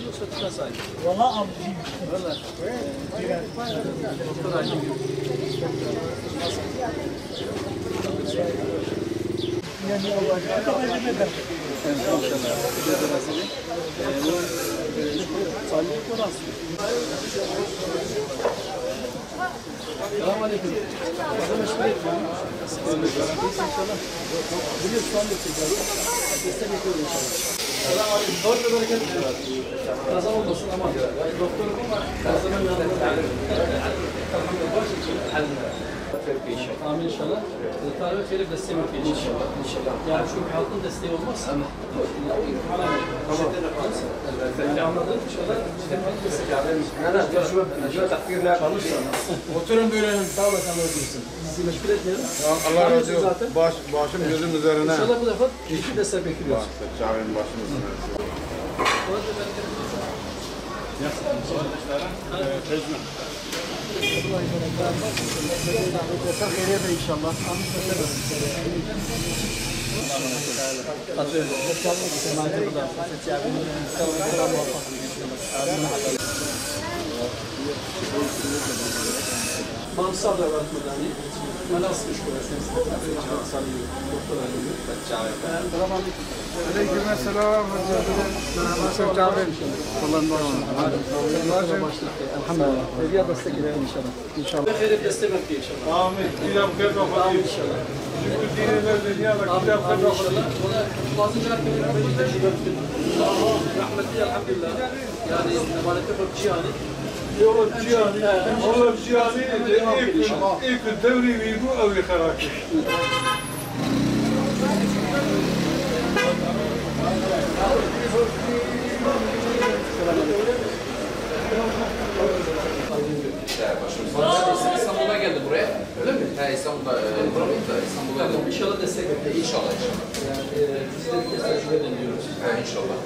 yoksa tıka sahip? Valla alıcı. Valla. Doktor Aydın gibi. Yani olacak. Kabul eder. Selamun Aleyküm. Adam meşgul etmiyor. Biliyorsun şu anda tekrar. Destek yapıyorum inşallah. Selamun Aleyküm. Doğru da bereket diyorlar. Kaza olmasın ama. Doktorum ama kazanın yanında. Amin inşallah. Tarih ve Ferik desteği yok inşallah. Yani çünkü halkın desteği olmazsa o imkanı yani anladın inşallah. Halkın desteği çalışsana. Oturun böyle. Sağ olasın öldürsün. Bizi meşgul etmeyelim. Allah razı olsun. Başım gözüm üzerine. İnşallah bu defa iki destek bekliyoruz. Çağırın başımız üzerine. Khayriye de inşallah. Mamsal da var Mudani. Manas müşkülesiniz. Doktor Aydın. Aleykümselam. Nasıl çağırın? Elhamdülillah. Evliya destek edelim inşallah. İnşallah. Khayriye destek bekliyor inşallah. Amin. İlham kırma falan. Amin inşallah. Dineler dünyada Amin kitap kırma falan. inşallah. Ona bazı cahillikler böyle tecrübe ettim. Rahmetli elhamdülillah. Yani emanete bakıcı yani. يوم الجياني والله الجياني إيك الدوري ويبو أو يخراكي İstanbul'a geldi buraya. Öyle mi? He İstanbul'da İstanbul'a geldi. İnşallah destek bekliyor. İnşallah. Yani biz de bir kez tecrübe ediliyoruz. He inşallah.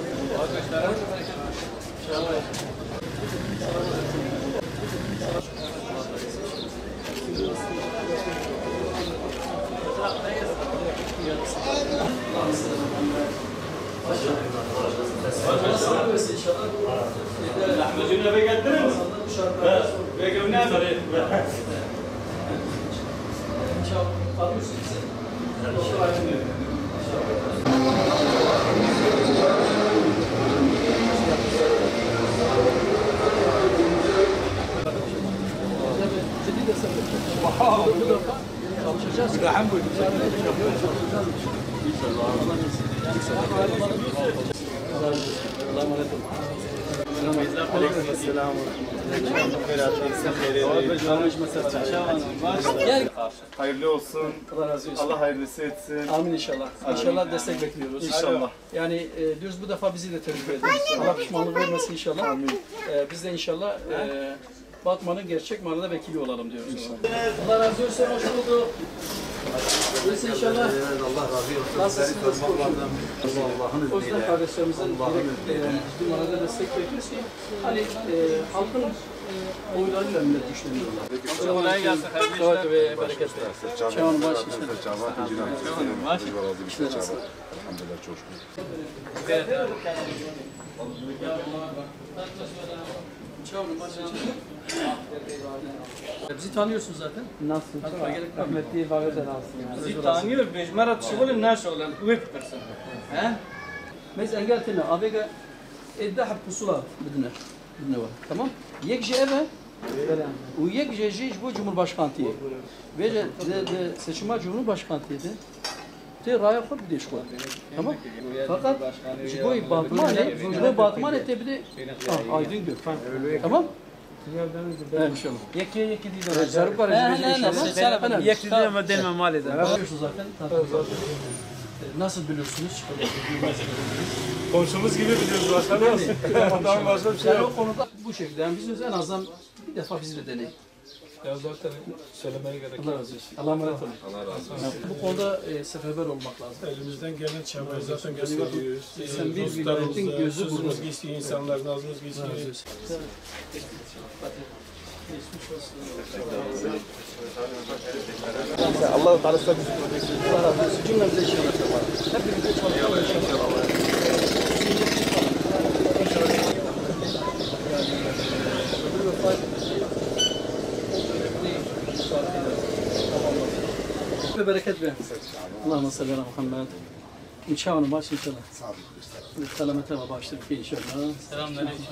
Lahmacun eve getirdiniz. Ve gömleği mi? Çalışacağız. Allah'a emanet olun. Aleykümselam. Hayırlı olsun. Allah razı olsun. Allah hayırlısı etsin. Amin inşallah. İnşallah destek bekliyoruz. İnşallah. Yani diyoruz bu defa bizi de tecrübe ederiz. Allah pişmanlık vermesin inşallah. Amin. Biz de inşallah Batman'ın gerçek manada vekili olalım diyoruz. Allah razı olsun. Hoş bulduk. Biz inşallah. Allah razı olsun. Nasılsınız? O yüzden kardeşlerimizden ciddi manada destek bekliyoruz ki hani halkın oylarıyla millet güçleniyorlar. Kolay gelsin. Sağlık ve bereketler. Çağın baş işine. Elhamdülillah çok şükür. Bizi tanıyorsun zaten. Nasıl? Rahmetli İbadet alsın yani. Bizi tanıyor. Mecmurat şugulün ne şugulün? Whip person. Biz engeltine abega iddah pusula بدنا var. Tamam? Yek eve و یک جيش bu Cumhurbaşkanlığı. Ve seçime Cumhurbaşkanlığıydı. Te raya khud bide şkol. Tamam? Fakat jiboy Batmane te bide aydın gök. Tamam? İnşallah. Yeki değil de. Zarf var inşallah. Yeki değil ama delme mal eder. Biliyorsunuz zaten. Nasıl biliyorsunuz? Komşumuz gibi biliyoruz başkanım. Adamın başka bir şey Yani yok. o konuda bu şekilde. Yani biz en azından bir defa bizi de deneyin. Ya zaten söylemeye gerek yok. Allah razı olsun. Allah'a emanet olun. Allah razı olsun. Bu konuda seferber olmak lazım. Elimizden gelen çabayı zaten gösteriyoruz. Sen bir vilayetin gözü burada. Sözümüz geçti, insanlar nazımız geçti. Allah Teala size Allah razı olsun. Cümlemize inşallah. Hepimize çalışalım inşallah. ve bereket ver. Allahümme salli ala Muhammed. İnşallah baş inşallah. Selamete ve başlık inşallah. Selamünaleyküm.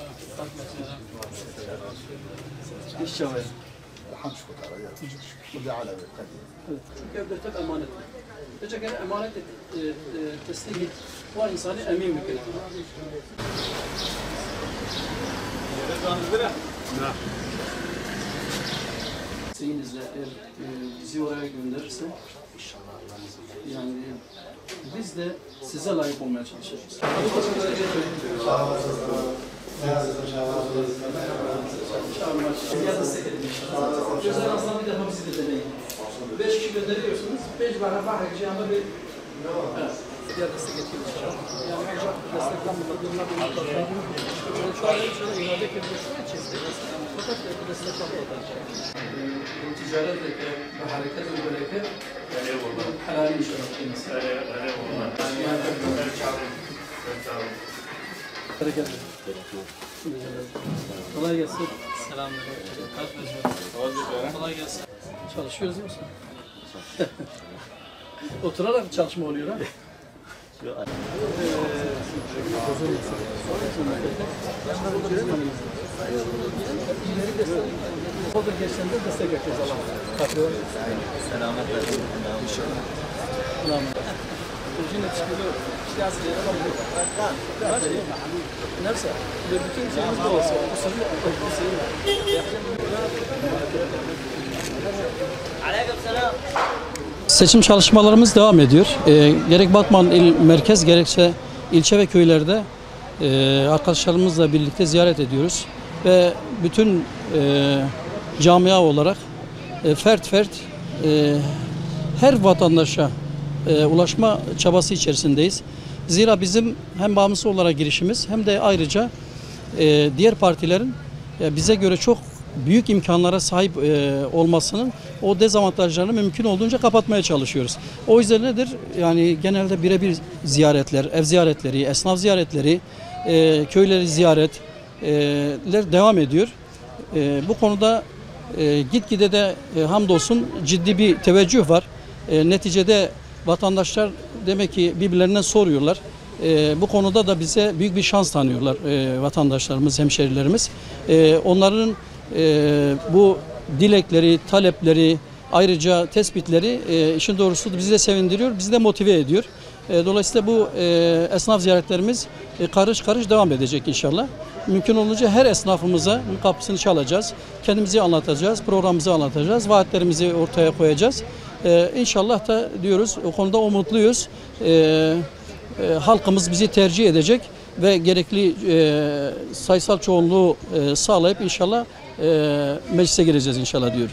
İnşallah. الحمد شكرا يا ودي على قديم Çünkü evlilik hep emanet. Ancak eğer emanet teslim et, o insanı emin bir kere. Seninizle eğer bizi oraya gönderirse, yani biz de size layık olmaya çalışacağız. Özel aslında bir defa bizi de deneyin. 5 kişi gönderiyorsunuz, 5 bana bahar ama bir... Evet. Diğer destek getiriyoruz. Yani ancak desteklenmeden durumlar bulunmakta. Şu an şöyle irade edilmesi için fakat desteklenmeden. Bu ticaretle ve hareket ve bereket helal inşallah kendisi. Bereket. Kolay gelsin. Selamünaleyküm. Kolay gelsin. Çalışıyoruz değil mi? Oturarak çalışma oluyor ha? Olur geçtiğinde destek yapacağız Allah'a. Selametle. Şimdi çıkıyor. İşte asıl yere bakıyor. Neyse. Bütün şeyimiz de olsa. O sırrı Seçim çalışmalarımız devam ediyor. Gerek Batman il merkez gerekse ilçe ve köylerde arkadaşlarımızla birlikte ziyaret ediyoruz. Ve bütün camia olarak fert her vatandaşa ulaşma çabası içerisindeyiz. Zira bizim hem bağımsız olarak girişimiz hem de ayrıca diğer partilerin bize göre çok büyük imkanlara sahip olmasının o dezavantajlarını mümkün olduğunca kapatmaya çalışıyoruz. O yüzden nedir? Yani genelde birebir ziyaretler, ev ziyaretleri, esnaf ziyaretleri, köyleri ziyaretler devam ediyor. Bu konuda gitgide de hamdolsun ciddi bir teveccüh var. Neticede vatandaşlar demek ki birbirlerinden soruyorlar. Bu konuda da bize büyük bir şans tanıyorlar vatandaşlarımız, hemşerilerimiz. Onların bu dilekleri, talepleri, ayrıca tespitleri işin doğrusu bizi de sevindiriyor, bizi de motive ediyor. Dolayısıyla bu esnaf ziyaretlerimiz karış karış devam edecek inşallah. Mümkün olunca her esnafımıza kapısını çalacağız, kendimizi anlatacağız, programımızı anlatacağız, vaatlerimizi ortaya koyacağız. İnşallah da diyoruz, o konuda umutluyuz. Halkımız bizi tercih edecek ve gerekli sayısal çoğunluğu sağlayıp inşallah meclise gireceğiz inşallah diyoruz.